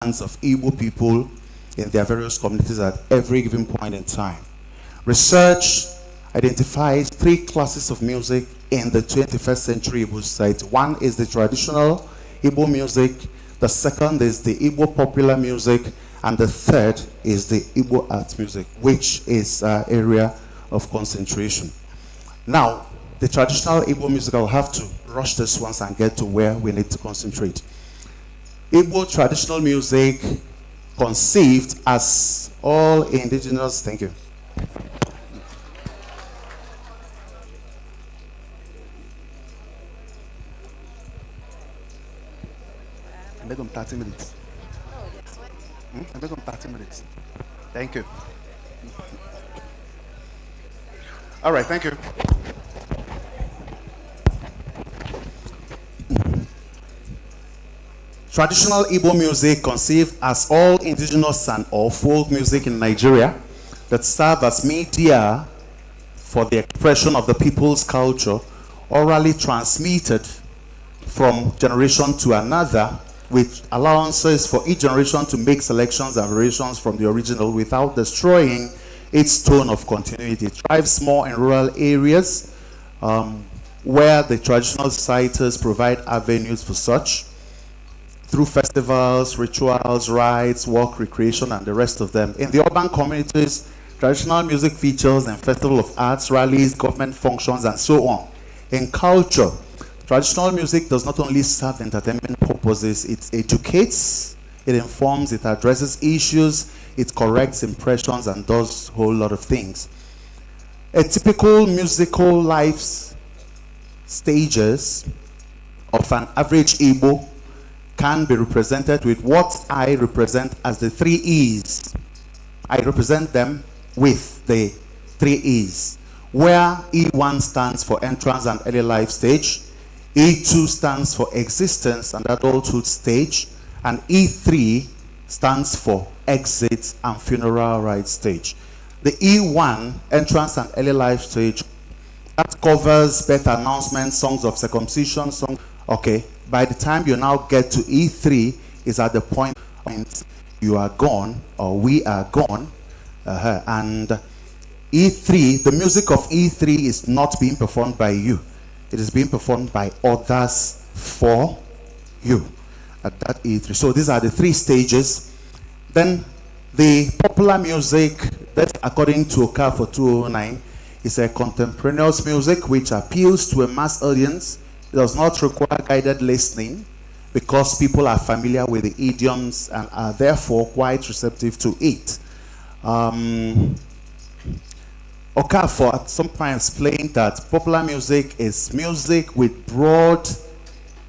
hands of Igbo people in their various communities at every given point in time. Research identifies 3 classes of music in the 21st century Igbo society. One is the traditional Igbo music, the second is the Igbo popular music, and the third is the Igbo art music, which is an area of concentration. Now, the traditional Igbo music, I'll have to rush this once and get to where we need to concentrate. Igbo traditional music conceived as all indigenous, thank you. I beg 30 minutes. I beg 30 minutes. Thank you. All right, thank you. Traditional Igbo music conceived as all indigenous and or folk music in Nigeria that serve as media for the expression of the people's culture, orally transmitted from generation to another, with allowances for each generation to make selections and variations from the original without destroying its tone of continuity. It thrives more in rural areas where the traditional societies provide avenues for such through festivals, rituals, rites, work, recreation, and the rest of them. In the urban communities, traditional music features in festival of arts, rallies, government functions, and so on. In culture, traditional music does not only serve entertainment purposes, it educates, it informs, it addresses issues, it corrects impressions, and does a whole lot of things. A typical musical life stages of an average Igbo can be represented with what I represent as the 3 E's. I represent them with the 3 E's, where E1 stands for entrance and early life stage, E2 stands for existence and adulthood stage, and E3 stands for exit and funeral rites stage. The E1, entrance and early life stage, that covers birth announcements, songs of circumcision, songs. Okay, by the time you now get to E3, is at the point you are gone or we are gone, and E3, the music of E3 is not being performed by you. It is being performed by others for you at that E3. So these are the 3 stages. Then the popular music, that according to Okafor 209, is a contemporaneous music which appeals to a mass audience. It does not require guided listening because people are familiar with the idioms and are therefore quite receptive to it. Okafor at some point explained that popular music is music with broad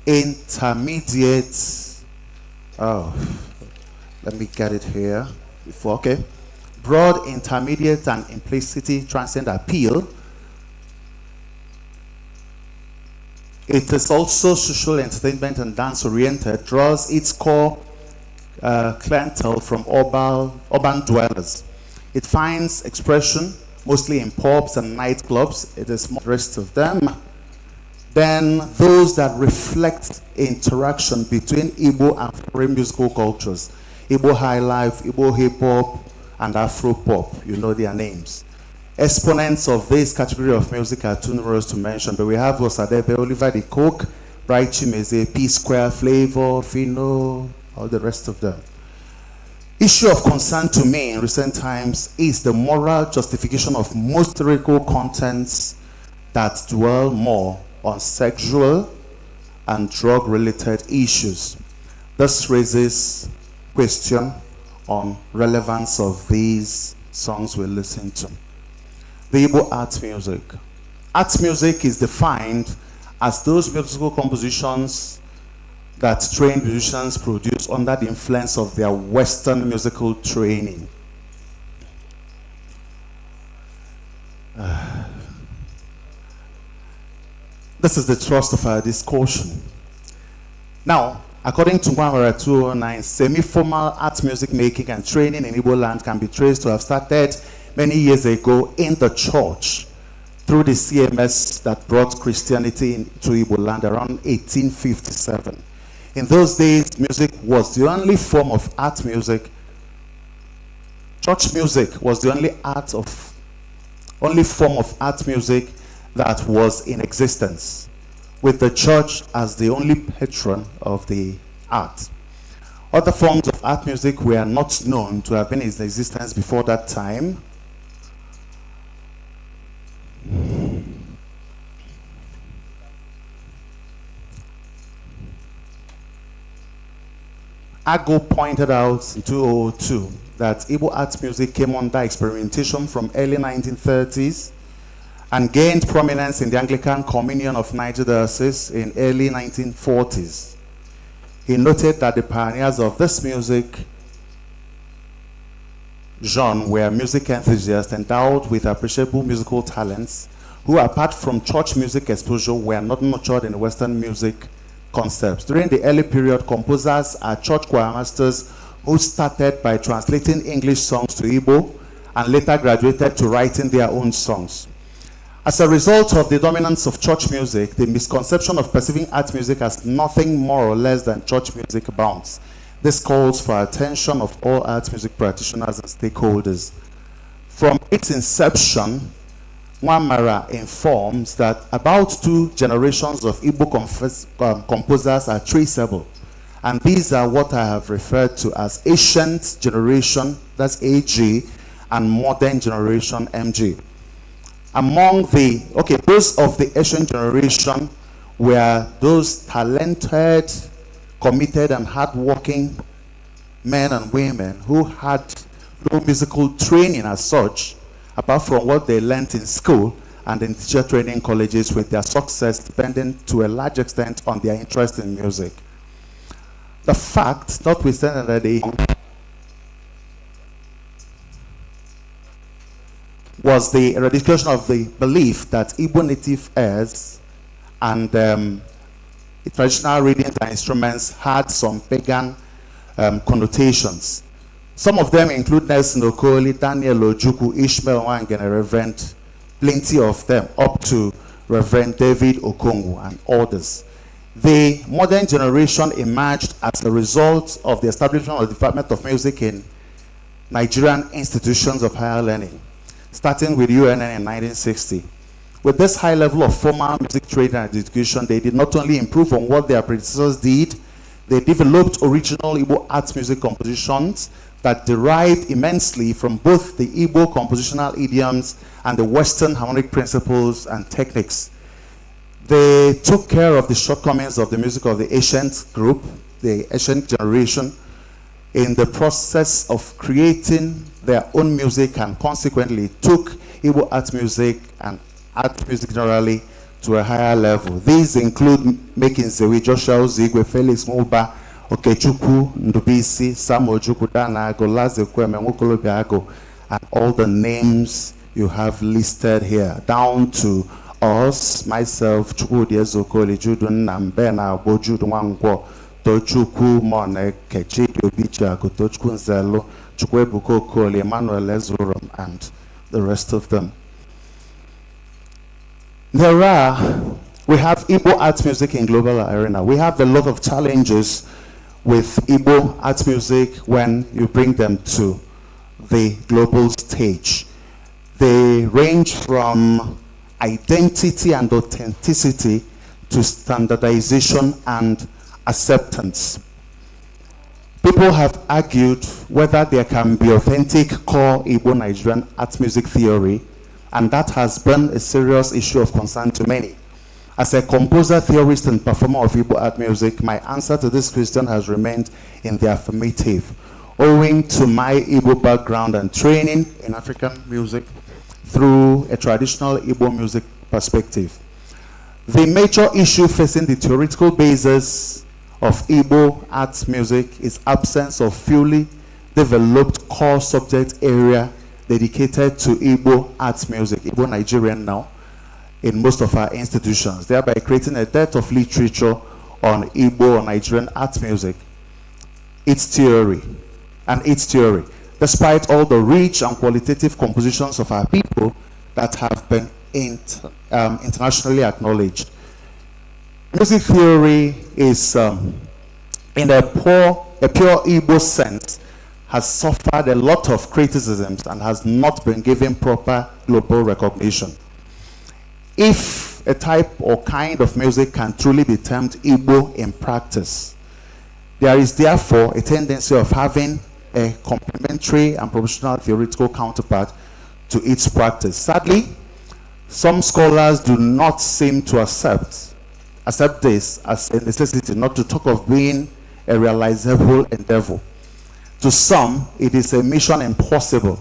intermediate, let me get it here before, okay. Broad intermediate and implicitly transient appeal. It is also social entertainment and dance oriented, draws its core clientele from urban dwellers. It finds expression mostly in pubs and nightclubs. It is more the rest of them than those that reflect interaction between Igbo and foreign musical cultures. Igbo high life, Igbo hip hop, and Afro pop. You know their names. Exponents of this category of music are too numerous to mention, but we have Osadebe, Oliver the Coke, Bright Chimeze, P Square, Flavor, Fino, all the rest of them. Issue of concern to me in recent times is the moral justification of most lyrical contents that dwell more on sexual and drug-related issues. This raises question on relevance of these songs we listen to. The Igbo art music. Art music is defined as those musical compositions that trained musicians produce under the influence of their Western musical training. This is the thrust of our discussion. Now, according to Nwamara 209, semi-formal art music making and training in Igbo land can be traced to have started many years ago in the church through the CMS that brought Christianity into Igbo land around 1857. In those days, music was the only form of art music. Church music was the only form of art music that was in existence, with the church as the only patron of the art. Other forms of art music were not known to have been in existence before that time. Ago pointed out in 2002 that Igbo art music came under experimentation from early 1930s and gained prominence in the Anglican Communion of Niger Diocese in early 1940s. He noted that the pioneers of this music genre were music enthusiasts endowed with appreciable musical talents who, apart from church music exposure, were not nurtured in Western music concepts. During the early period, composers are church choir masters who started by translating English songs to Igbo and later graduated to writing their own songs. As a result of the dominance of church music, the misconception of perceiving art music as nothing more or less than church music abounds. This calls for attention of all art music practitioners and stakeholders. From its inception, Nwamara informs that about 2 generations of Igbo composers are traceable, and these are what I have referred to as ancient generation, that's AG, and modern generation, MG. Among those of the ancient generation were those talented, committed, and hardworking men and women who had no musical training as such, apart from what they learned in school and in teacher training colleges, with their success depending to a large extent on their interest in music. The fact, notwithstanding that they was the eradication of the belief that Igbo native airs and the traditional readings and instruments had some pagan connotations. Some of them include Nelson Okoli, Daniel Ojukwu, Ishmael Wangene, Reverend, plenty of them, up to Reverend David Okongu and others. The modern generation emerged as a result of the establishment of the Department of Music in Nigerian institutions of higher learning, starting with UNN in 1960. With this high level of formal music training and education, they did not only improve on what their predecessors did, they developed original Igbo art music compositions that derived immensely from both the Igbo compositional idioms and the Western harmonic principles and techniques. They took care of the shortcomings of the music of the ancient group, the ancient generation, in the process of creating their own music, and consequently took Igbo art music and art music generally to a higher level. These include making Zewi, Joshua Ozigwe, Felix Muba, Okechukwu, Ndubisi, Sam Ojukwu, Dana Ago, Laze Kweme, Nwokolobi Ago, and all the names you have listed here, down to us, myself, Chukwudi Ezokoli, Judu Nnambena, Bojudu Nwangwo, Tochukwu Mone, Kechidi Obichi Ago, Tochukwu Nzelu, Chukwebuko Okoli, Emmanuel Ezurum, and the rest of them. We have Igbo art music in global arena. We have a lot of challenges with Igbo art music when you bring them to the global stage. They range from identity and authenticity to standardization and acceptance. People have argued whether there can be authentic core Igbo Nigerian art music theory, and that has been a serious issue of concern to many. As a composer, theorist, and performer of Igbo art music, my answer to this question has remained in the affirmative, owing to my Igbo background and training in African music through a traditional Igbo music perspective. The major issue facing the theoretical basis of Igbo art music is absence of fully developed core subject area dedicated to Igbo art music, Igbo Nigerian now, in most of our institutions, thereby creating a dearth of literature on Igbo or Nigerian art music. Its theory, despite all the rich and qualitative compositions of our people that have been internationally acknowledged. Music theory is in a pure Igbo sense, has suffered a lot of criticisms and has not been given proper global recognition. If a type or kind of music can truly be termed Igbo in practice, there is therefore a tendency of having a complementary and proportional theoretical counterpart to its practice. Sadly, some scholars do not seem to accept this as a necessity, not to talk of being a realizable endeavor. To some, it is a mission impossible,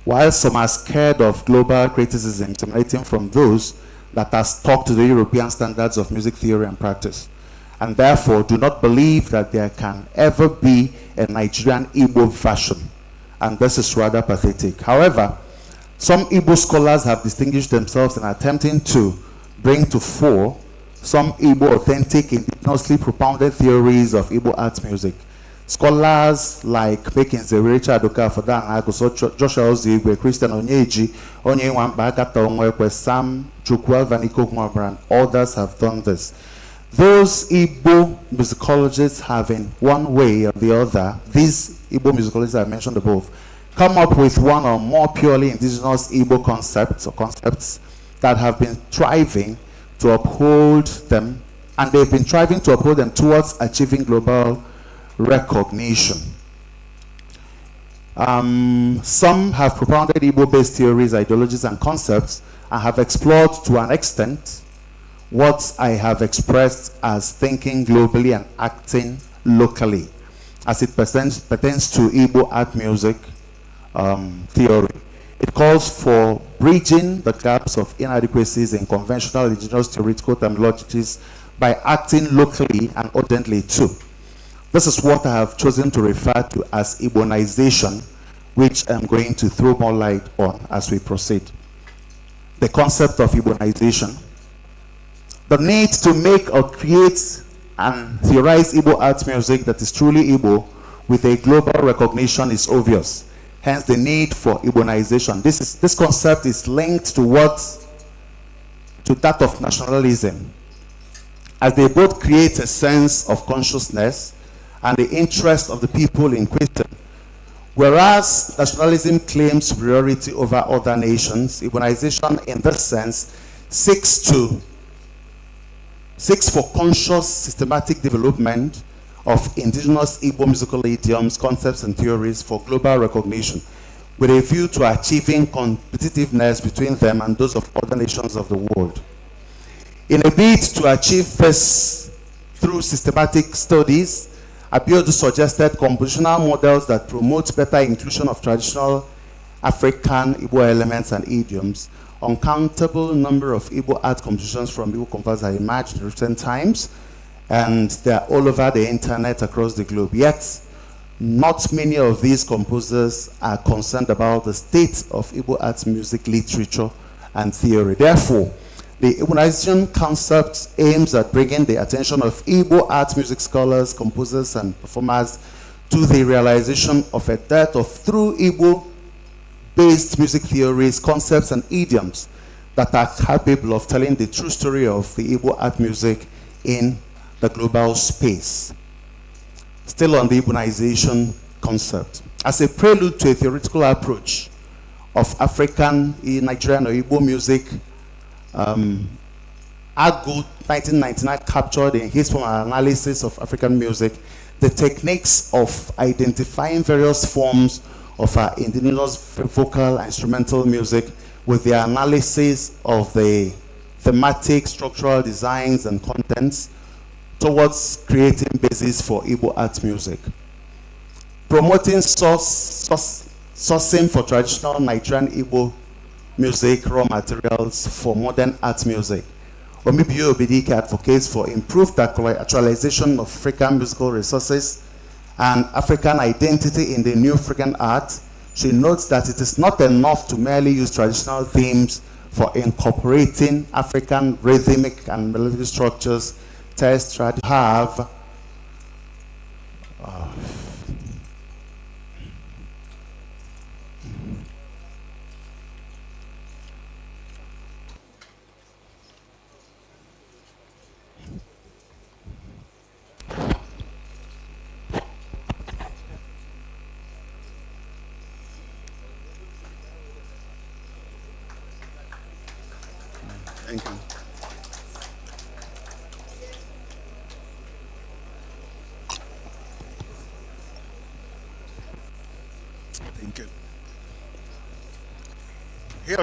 while some are scared of global criticism emanating from those that are stuck to the European standards of music theory and practice, and therefore do not believe that there can ever be a Nigerian Igbo version, and this is rather pathetic. However, some Igbo scholars have distinguished themselves in attempting to bring to fore some Igbo authentic, indigenously propounded theories of Igbo art music. Scholars like Mekinze, Richard Okafor, Joshua Ozigwe, Christian Onyeji, Onyenwamba, Agatha Onwekwe, Sam Chukwu, Alvan-Ikoku Okwudiri, and others have done this. Those Igbo musicologists have, in one way or the other, these Igbo musicologists I mentioned above, come up with one or more purely indigenous Igbo concepts that have been striving to uphold them, and they've been striving to uphold them towards achieving global recognition. Some have propounded Igbo-based theories, ideologies, and concepts, and have explored to an extent what I have expressed as thinking globally and acting locally, as it pertains to Igbo art music theory. It calls for bridging the gaps of inadequacies in conventional indigenous theoretical terminologies by acting locally and urgently too. This is what I have chosen to refer to as Igbonization, which I'm going to throw more light on as we proceed. The concept of Igbonization. The need to make or create and theorize Igbo art music that is truly Igbo with a global recognition is obvious. Hence the need for Igbonization. This concept is linked to that of nationalism, as they both create a sense of consciousness and the interest of the people in question. Whereas nationalism claims superiority over other nations, Igbonization in this sense seeks for conscious systematic development of indigenous Igbo musical idioms, concepts, and theories for global recognition, with a view to achieving competitiveness between them and those of other nations of the world. In a bid to achieve this through systematic studies, Abiodun suggested compositional models that promote better inclusion of traditional African Igbo elements and idioms. Uncountable number of Igbo art compositions from Igbo composers have emerged in recent times, and they're all over the internet across the globe. Yet, not many of these composers are concerned about the state of Igbo art music, literature, and theory. Therefore, the Igbonization concept aims at bringing the attention of Igbo art music scholars, composers, and performers to the realization of a dearth of true Igbo-based music theories, concepts, and idioms that are capable of telling the true story of the Igbo art music in the global space. Still on the Igbonization concept. As a prelude to a theoretical approach of African, Nigerian, or Igbo music, Agu 1999 captured in his formal analysis of African music the techniques of identifying various forms of our indigenous vocal and instrumental music with the analysis of the thematic, structural designs and contents towards creating basis for Igbo art music. Promoting sourcing for traditional Nigerian Igbo music raw materials for modern art music. Omibio Obidike advocates for improved actualization of African musical resources and African identity in the new African art. She notes that it is not enough to merely use traditional themes for incorporating African rhythmic and melodic structures. Tests try to have Thank you. Thank you. He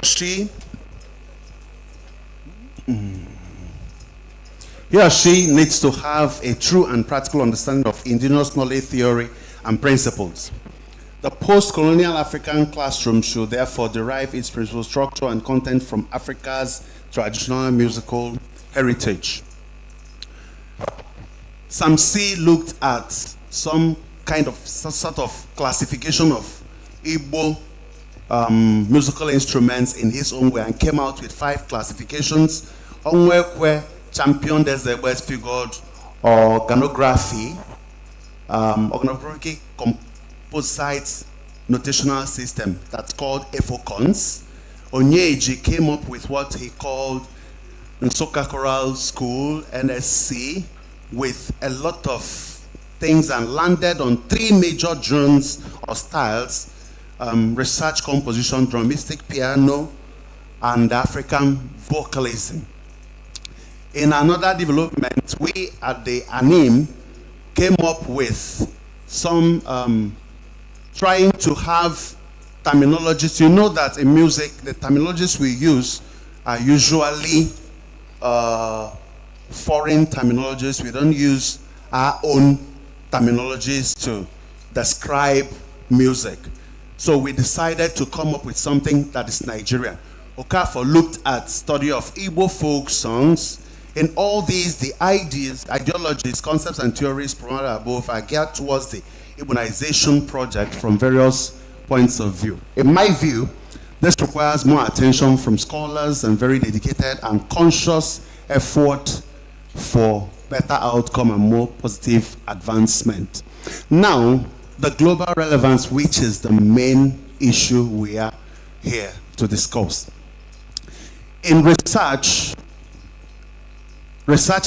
or she needs to have a true and practical understanding of indigenous knowledge theory and principles. The post-colonial African classroom should therefore derive its principal structure and content from Africa's traditional musical heritage. Sam C looked at some kind of sort of classification of Igbo musical instruments in his own way and came out with 5 classifications. Onwekwe championed as the West figured organography, organographic composite notational system that's called Efocons. Onyeji came up with what he called Nsoka Choral School, NSC, with a lot of things and landed on 3 major genres or styles: research composition, dramistic piano, and African vocalism. In another development, we at the ANIM came up with some trying to have terminologies. You know that in music, the terminologies we use are usually foreign terminologies. We don't use our own terminologies to describe music. So we decided to come up with something that is Nigerian. Okafor looked at study of Igbo folk songs. In all these, the ideas, ideologies, concepts, and theories promoted above are geared towards the Igboization project from various points of view. In my view, this requires more attention from scholars and very dedicated and conscious effort for better outcome and more positive advancement. Now, the global relevance, which is the main issue we are here to discuss. In research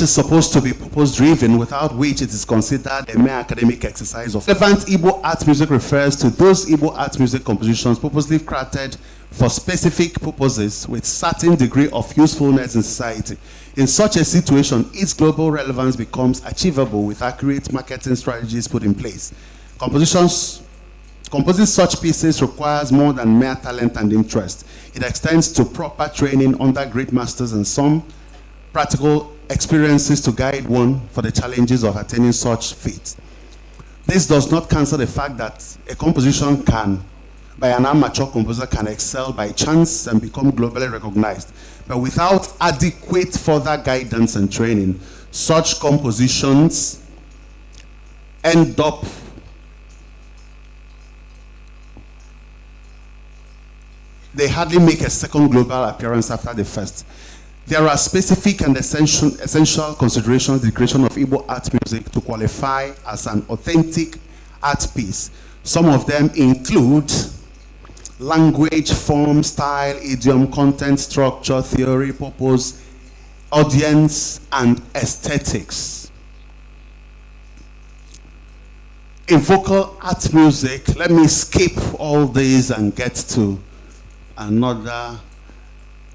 is supposed to be purpose-driven, without which it is considered a mere academic exercise. Relevant Igbo art music refers to those Igbo art music compositions purposely crafted for specific purposes with certain degree of usefulness in society. In such a situation, its global relevance becomes achievable with accurate marketing strategies put in place. Composing such pieces requires more than mere talent and interest. It extends to proper training under great masters and some practical experiences to guide one for the challenges of attaining such feats. This does not cancel the fact that a composition by an amateur composer can excel by chance and become globally recognized. But without adequate further guidance and training, such compositions end up they hardly make a second global appearance after the first. There are specific and essential considerations in the creation of Igbo art music to qualify as an authentic art piece. Some of them include language, form, style, idiom, content, structure, theory, purpose, audience, and aesthetics. In vocal art music, let me skip all these and get to another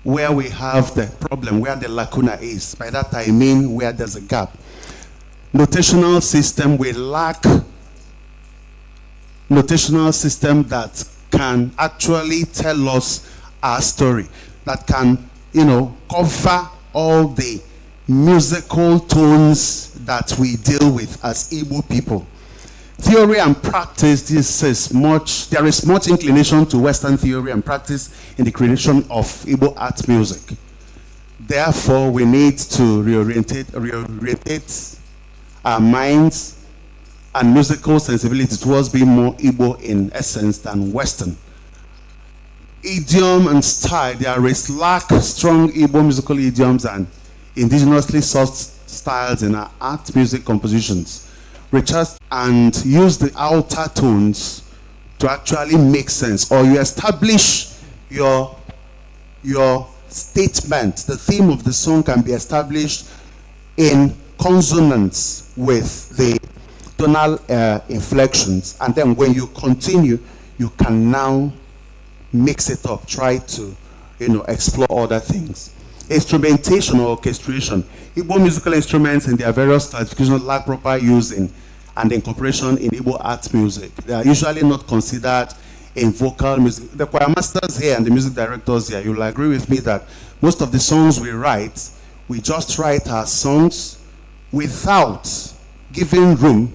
where we have the problem, where the lacuna is. By that I mean where there's a gap. Notational system, we lack notational system that can actually tell us our story, that can, cover all the musical tones that we deal with as Igbo people. Theory and practice, there is much inclination to Western theory and practice in the creation of Igbo art music. Therefore, we need to reorientate our minds and musical sensibility towards being more Igbo in essence than Western. Idiom and style, there is lack strong Igbo musical idioms and indigenously sourced styles in our art music compositions. Research and use the outer tones to actually make sense, or you establish your statement. The theme of the song can be established in consonance with the tonal inflections, and then when you continue, you can now mix it up, try to explore other things. Instrumentation or orchestration. Igbo musical instruments in their various classifications lack proper use in and incorporation in Igbo art music. They are usually not considered in vocal music. The choir masters here and the music directors here, you'll agree with me that most of the songs we write, we just write our songs without giving room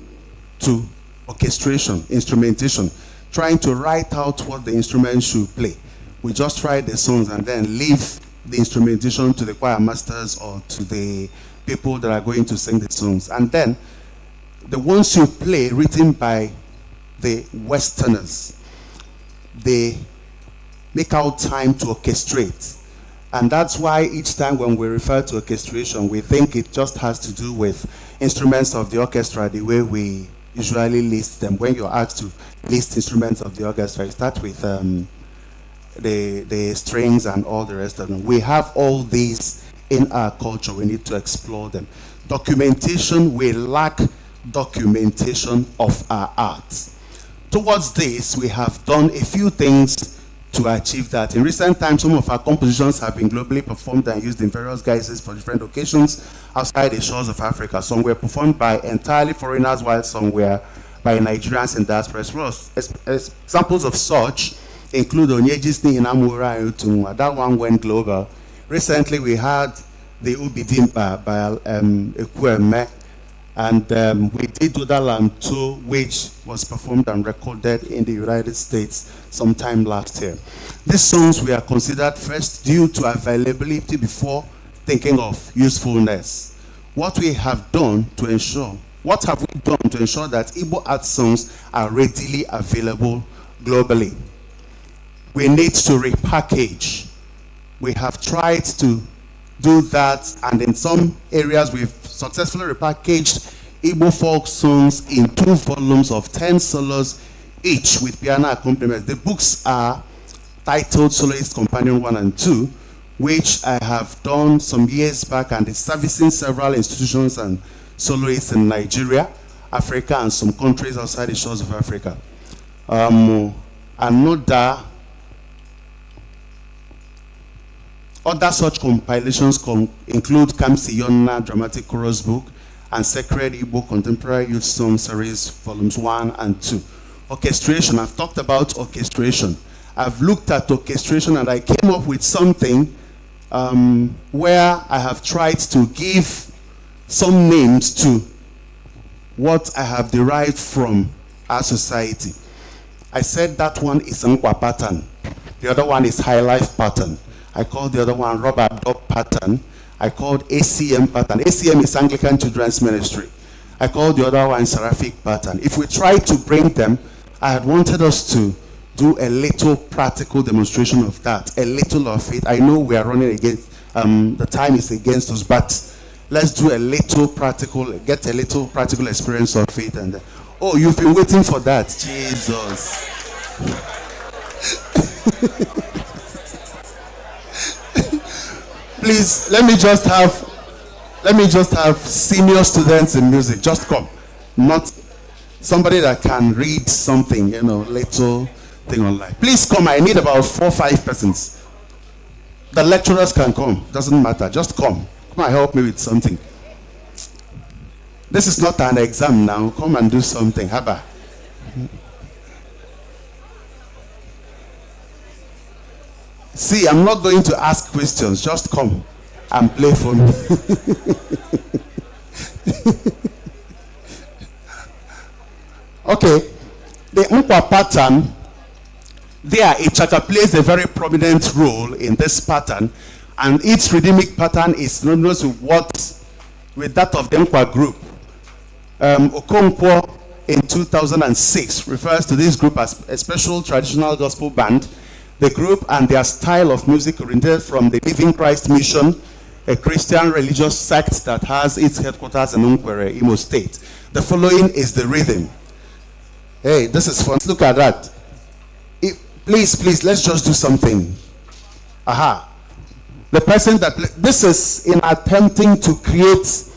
to orchestration, instrumentation, trying to write out what the instrument should play. We just write the songs and then leave the instrumentation to the choir masters or to the people that are going to sing the songs. And then the ones you play, written by the Westerners, they make out time to orchestrate. And that's why each time when we refer to orchestration, we think it just has to do with instruments of the orchestra, the way we usually list them. When you're asked to list instruments of the orchestra, you start with the strings and all the rest of them. We have all these in our culture. We need to explore them. Documentation, we lack documentation of our art. Towards this, we have done a few things to achieve that. In recent times, some of our compositions have been globally performed and used in various guises for different occasions outside the shores of Africa. Some were performed by entirely foreigners, while some were by Nigerians in diaspora. Examples of such include Onyejisni Inamura Utumwa. That one went global. Recently, we had the Ubidimba by Ekweme, and we did Udalam 2, which was performed and recorded in the United States sometime last year. These songs were considered first due to availability before thinking of usefulness. What have we done to ensure that Igbo art songs are readily available globally? We need to repackage. We have tried to do that, and in some areas we've successfully repackaged Igbo folk songs in 2 volumes of 10 solos each with piano accompaniment. The books are titled Soloist Companion 1 and 2, which I have done some years back, and is servicing several institutions and soloists in Nigeria, Africa, and some countries outside the shores of Africa. Other such compilations include Kamsi Yonna Dramatic Chorus Book and Sacred Igbo Contemporary Youth Song Series, Volumes 1 and 2. Orchestration, I've talked about orchestration. I've looked at orchestration and I came up with something where I have tried to give some names to what I have derived from our society. I said that one is Nkwa pattern. The other one is High Life pattern. I called the other one Rubber Dog pattern. I called ACM pattern. ACM is Anglican Children's Ministry. I called the other one Seraphic pattern. If we try to bring them, I had wanted us to do a little practical demonstration of that, a little of it. I know we are running against, the time is against us, but let's do a little practical, get a little practical experience of it. And oh, you've been waiting for that. Jesus. Please, let me just have senior students in music. Just come. Not somebody that can read something, little thing online. Please come. I need about 4 or 5 persons. The lecturers can come. Doesn't matter. Just come. Come and help me with something. This is not an exam now. Come and do something. Haba. See, I'm not going to ask questions. Just come and play for me. Okay. The Nkwa pattern, there, Ichaka plays a very prominent role in this pattern, and its rhythmic pattern is synonymous with that of the Nkwa group. Okonkwo in 2006 refers to this group as a special traditional gospel band. The group and their style of music originated from the Living Christ Mission, a Christian religious sect that has its headquarters in Nkwere, Imo State. The following is the rhythm. Hey, this is fun. Look at that. Please, let's just do something. Aha. The person that this is in attempting to create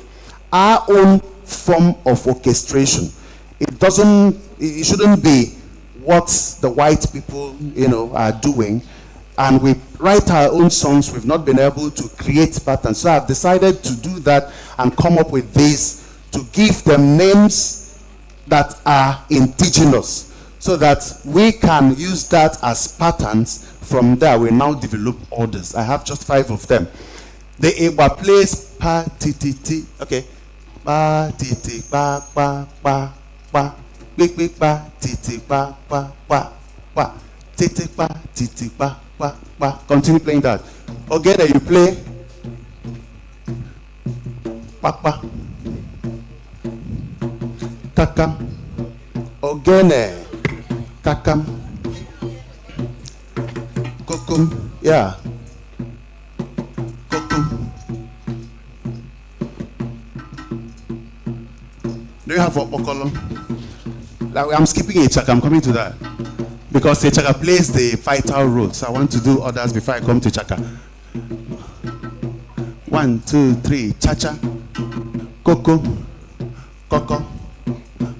our own form of orchestration. It shouldn't be what the white people, are doing. and we write our own songs. We've not been able to create patterns. So I've decided to do that and come up with these to give them names that are indigenous, so that we can use that as patterns. From there, we now develop others. I have just 5 of them. The Igbo plays pa ti ti ti. Okay, pa ti ti pa pa pa pa. Big big pa ti ti pa pa pa pa. Ti ti pa ti ti pa pa pa. Continue playing that. Ogene, you play pa pa. Kakam. Ogene. Kakam. Kokum. Yeah. Kokum. Do you have Okolo? Like, I'm skipping a chaka. I'm coming to that. Because the chaka plays the vital role. So I want to do others before I come to chaka. 1, 2, 3. Cha-cha. Koko. Koko.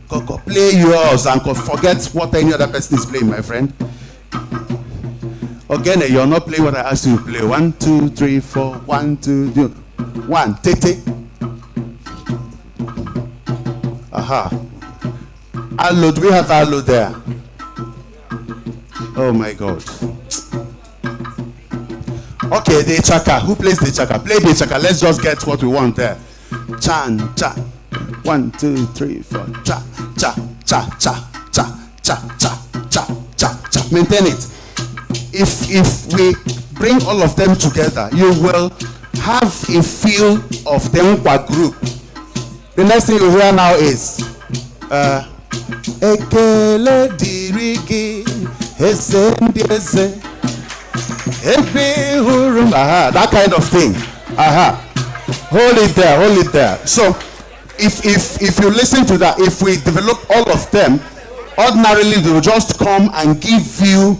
Koko. Play yours and forget what any other person is playing, my friend. Again, you're not playing what I asked you to play. 1, 2, 3, 4. 1, 2, 3. 1. Tete. Aha. Allo, do we have Allo there? Oh my God. Okay, the chaka. Who plays the chaka? Play the chaka. Let's just get what we want there. Chan, cha. 1, 2, 3, 4. Cha, cha, cha, cha, cha, cha, cha, cha, cha, cha. Maintain it. If we bring all of them together, you will have a feel of the Nkwa group. The next thing you hear now is Ekele dirigi esendieze ebe hurum. Aha, that kind of thing. Aha. Hold it there, hold it there. So if you listen to that, if we develop all of them, ordinarily they will just come and give you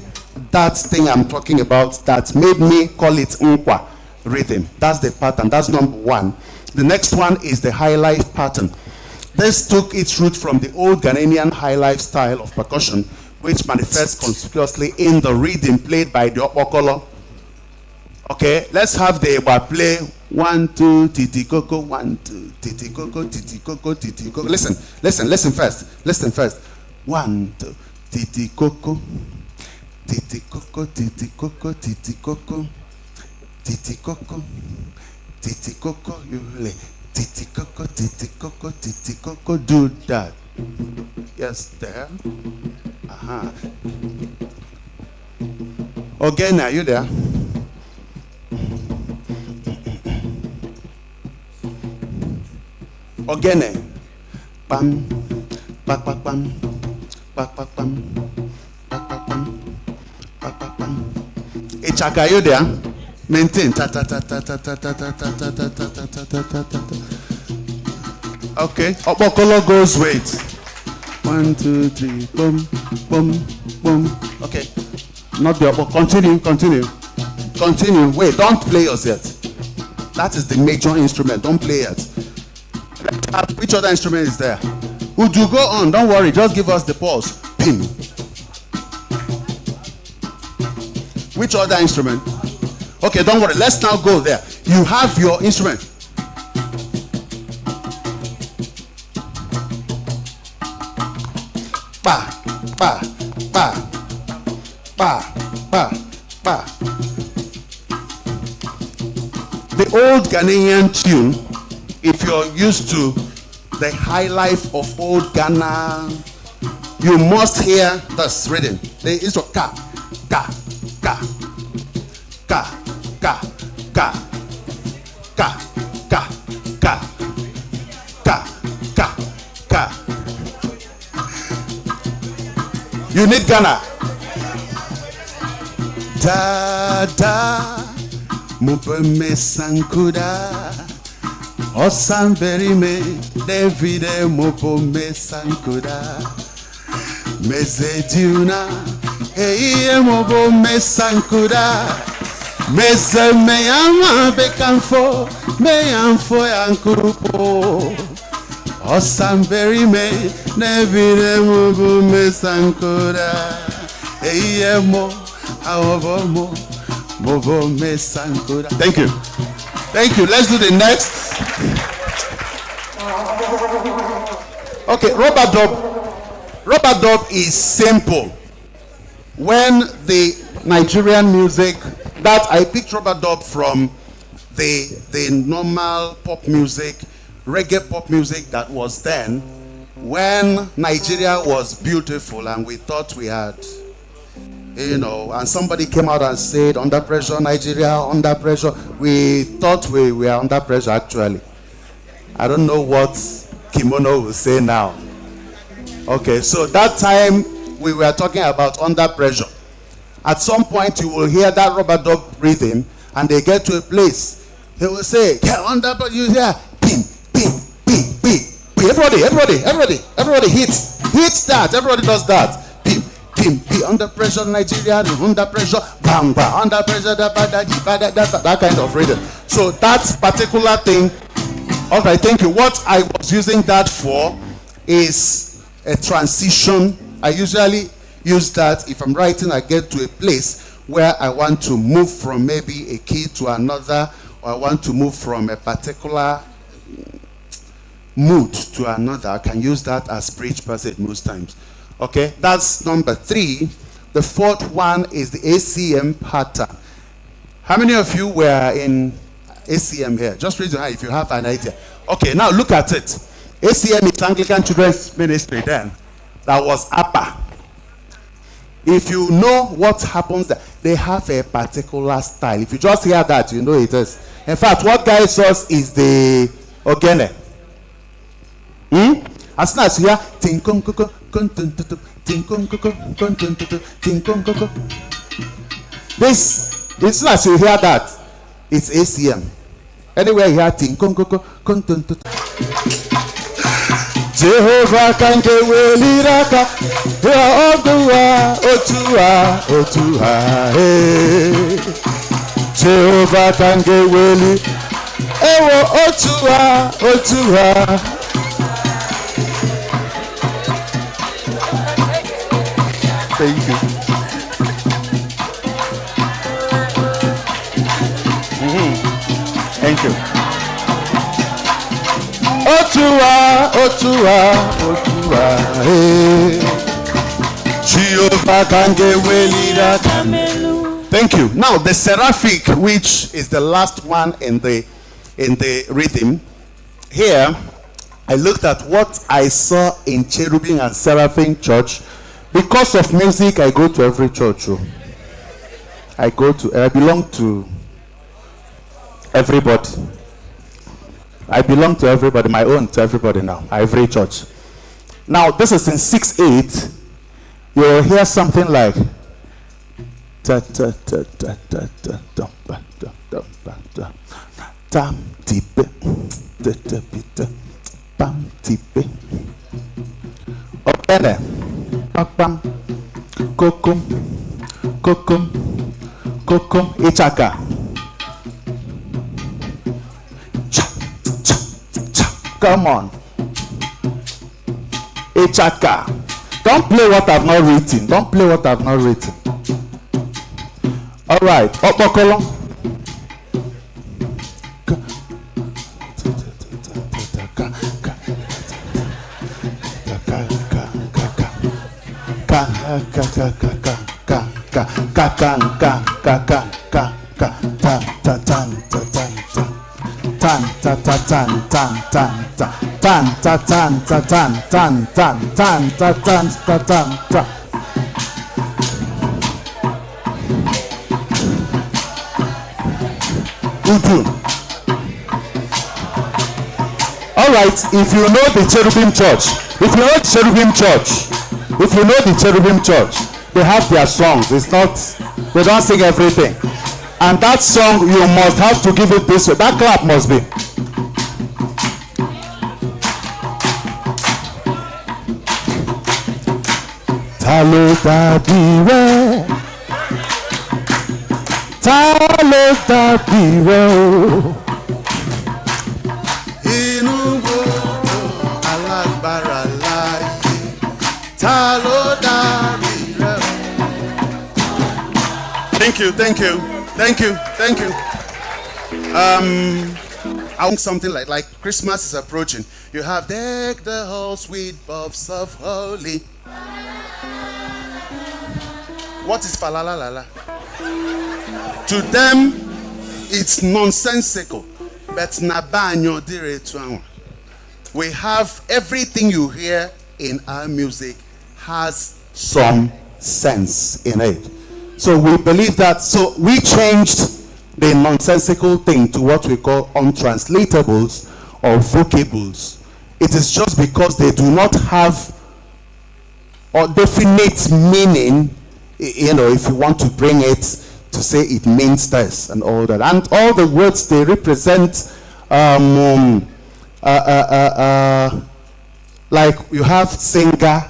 that thing I'm talking about that made me call it Nkwa rhythm. That's the pattern. That's number 1. The next one is the high life pattern. This took its root from the old Ghanaian high life style of percussion, which manifests conspicuously in the rhythm played by the Okolo. Okay, let's have the Igbo play 1, 2, titi koko, 1, 2, titi koko, titi koko, titi koko. Listen first. 1, 2, titi koko. Titi koko, titi koko, titi koko, titi koko, titi koko, you really, titi koko, titi koko, titi koko, do that. Yes, there. Aha. Again, are you there? Again, bam, bak bak bam, bak bak bam, bak bak bam. Chaka, are you there? Maintain. Ta ta ta ta ta ta ta ta ta ta ta ta ta ta ta ta. Okay. Okolo goes wait. 1, 2, 3. Boom, boom, boom. Okay. Not the Okolo. Continue. Wait, don't play yours yet. That is the major instrument. Don't play it. Which other instrument is there? Would you go on? Don't worry. Just give us the pause. Pim. Which other instrument? Okay, don't worry. Let's now go there. You have your instrument. Ba, ba, ba, ba, ba, ba. The old Ghanaian tune, if you're used to the high life of old Ghana, you must hear this rhythm. The instrument ka, ka. Ka, ka, ka, ka, ka, ka, ka, ka, ka, ka. You need Ghana. Da da, mupeme sankuda, osanberi me, Davide mupome sankuda, meze diuna. Hey, mobo me sankuda, me se me ama bekanfo, me amfo yankupo. Osanberi me, nevide mobo me sankuda. Hey, mo, awobo mo, Thank you. Thank you. Let's do the next. Okay, rubber dub. Rubber dub is simple. When the Nigerian music that I picked rubber dub from the normal pop music, reggae pop music that was then, when Nigeria was beautiful and we thought we had, and somebody came out and said, under pressure, Nigeria, under pressure. We thought we were under pressure actually. I don't know what Kimono will say now. Okay, so that time we were talking about under pressure. At some point you will hear that rubber dub rhythm and they get to a place. He will say, yeah, under pressure, you hear, ping, ping, ping, ping, ping. Everybody hits that. Everybody does that. Be under pressure, Nigeria, under pressure, bang, bang, under pressure, that kind of rhythm. So that particular thing, all right, thank you. What I was using that for is a transition. I usually use that if I'm writing, I get to a place where I want to move from maybe a key to another, or I want to move from a particular mood to another. I can use that as bridge passage most times. Okay, that's number 3. The 4th one is the ACM pattern. How many of you were in ACM here? Just raise your hand if you have an idea. Okay, now look at it. ACM is Anglican Children's Ministry then. That was APA. If you know what happens there, they have a particular style. If you just hear that, you know it is. In fact, what guides us is the ogene. As soon as you hear this, as soon as you hear that, it's ACM. Anywhere you hear Jehovah can get well iraka, Jehovah can get well, otua. Thank you. Thank you. Otua, hey. Jehovah can get well. Thank you. Now the seraphic, which is the last one in the rhythm. Here, I looked at what I saw in Cherubim and Seraphim Church. Because of music, I go to every church. I belong to everybody. I belong to everybody, my own to everybody now, every church. Now, this is in 6/8. You'll hear something like ta ta ta ta ta ta ta ta ta ta tam tipe ta ta ta pam tipe. Okay. Pam, kokum, ichaka. Come on. Ichaka. Don't play what I've not written. Don't play what I've not written. All right. Opokolo. All right, if you know the Cherubim Church, they have their songs. It's not, they don't sing everything. And that song, you must have to give it this way. That clap must be. Talota biwe, talota biwe. Inugo alagbara láyé, talota biwe. Thank you. Thank you, thank you. I want something like Christmas is approaching. You have deck the halls with bulbs of holly. What is falalalala? To them, it's nonsensical. But nabanyo dire tuanwa. We have everything you hear in our music has some sense in it. So we believe that. So we changed the nonsensical thing to what we call untranslatables or vocables. It is just because they do not have a definite meaning, you know, if you want to bring it to say it means this and all that. And all the words they represent, like you have singer,